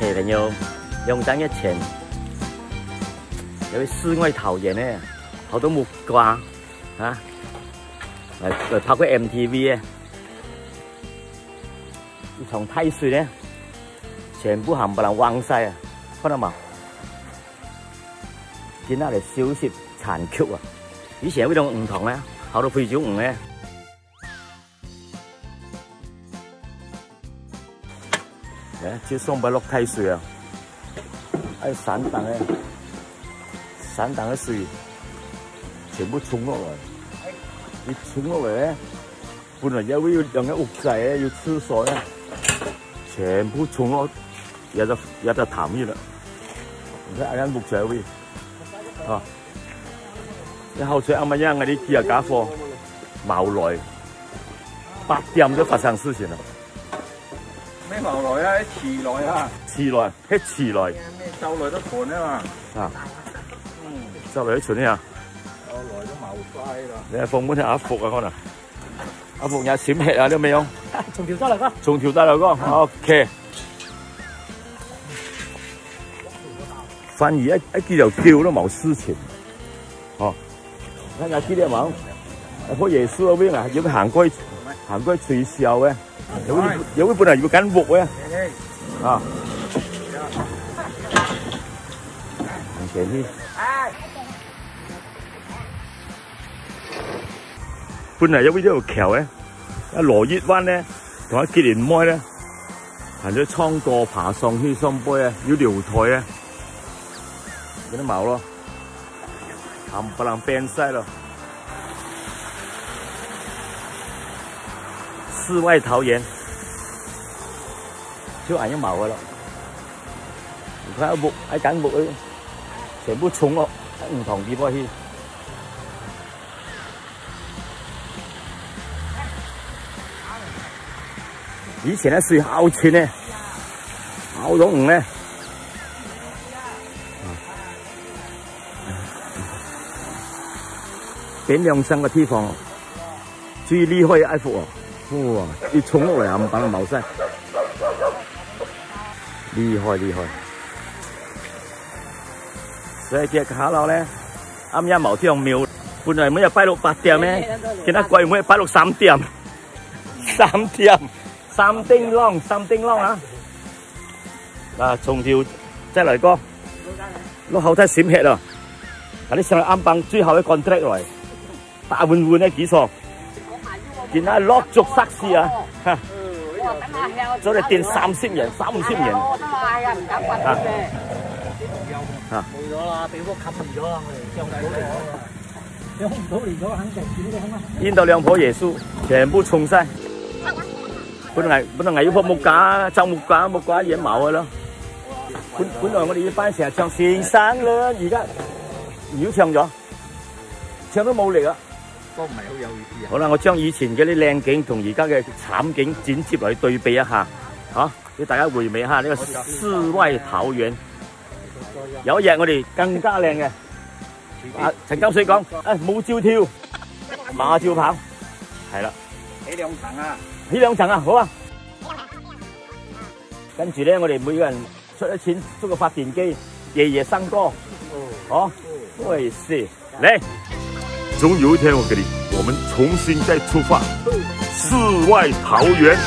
小朋友2張1錢。有世外桃源呢，好多木瓜啊，嚟拍個 MTV 啊，從梯水呢，全部冚唪唥橫晒啊，看到冇？見到嚟小攝殘曲啊！以前嗰種唔同咧，好多配角唔咧。就送俾落梯水啊！喺散彈咧，散彈嘅水全部沖落嚟，你沖落嚟咧，本來有位兩個屋仔咧，要廁所咧，全部沖落有隻潭嘅啦。你睇間屋仔位，啊！你後出啱啱嗰啲幾日假貨冇來，8點就發生事情啦。咩茅來啊？啲池來啊！池來，喺池來。咩周來都盤啊嘛。啊。周來都盤啊。周來都茅晒啦。你係放滿係阿福啊，可能。阿福有閃吃啊，你有未用？從條得嚟哥。從條得嚟哥 ，OK。反而一見就叫都冇事情。哦。睇下見啲冇？嗰耶穌嗰邊啊，要行過吹哨嘅。有啲本來要緊木嘅，啊，唔前啲，本來有呢條橋咧，阿羅月灣咧，同阿結連妹咧，行咗倉過爬上去上杯啊，要撩台啊，有啲冇咯，冚唪唥變晒咯。世外桃源，就係一毛嘅咯。你睇下木喺緊木咧，全部沖落喺唔同地方去。以前咧水好淺咧，好到唔咧。變兩生嘅地方，最厲害嘅愛服哦。哇！一沖落嚟冚唪唥冇晒，厲害厲害！所以隻卡樓咧，啱啱冇啲廟，本來每日拜六8點咧，見得貴每日拜六3點，3點3叮啷啊！嗱，從條再嚟個，落後睇閃吃啊！嗱，你上嚟啱棒最後一個 contract 嚟，大換咧幾錯？見下落足塞事啊！咗你墊30人、350人。係啊，唔敢掘嘅。嚇！冇咗啦，俾屋冚咗啦，我哋將到嚟咗。你空唔到嚟咗，肯定見到你空啊！見到2棵椰樹，全部沖晒。本來要棵木架，種木架嘢冇嘅咯。本來我哋呢班成日唱先生啦，而家唔要唱咗，唱都冇力啊！都唔係好有意思啊！好啦，我將以前嘅啲靚景同而家嘅慘景剪接嚟對比一下，嚇，俾大家回味下呢個世外桃源。有一日我哋更加靚嘅，陳金水講，冇照跳，馬照跑，係啦，起2層啊！起2層啊，好啊！跟住咧，我哋每個人出一錢，租個發電機，夜夜笙歌，好，喂是嚟。總有一天，我們重新再出發，世外桃源。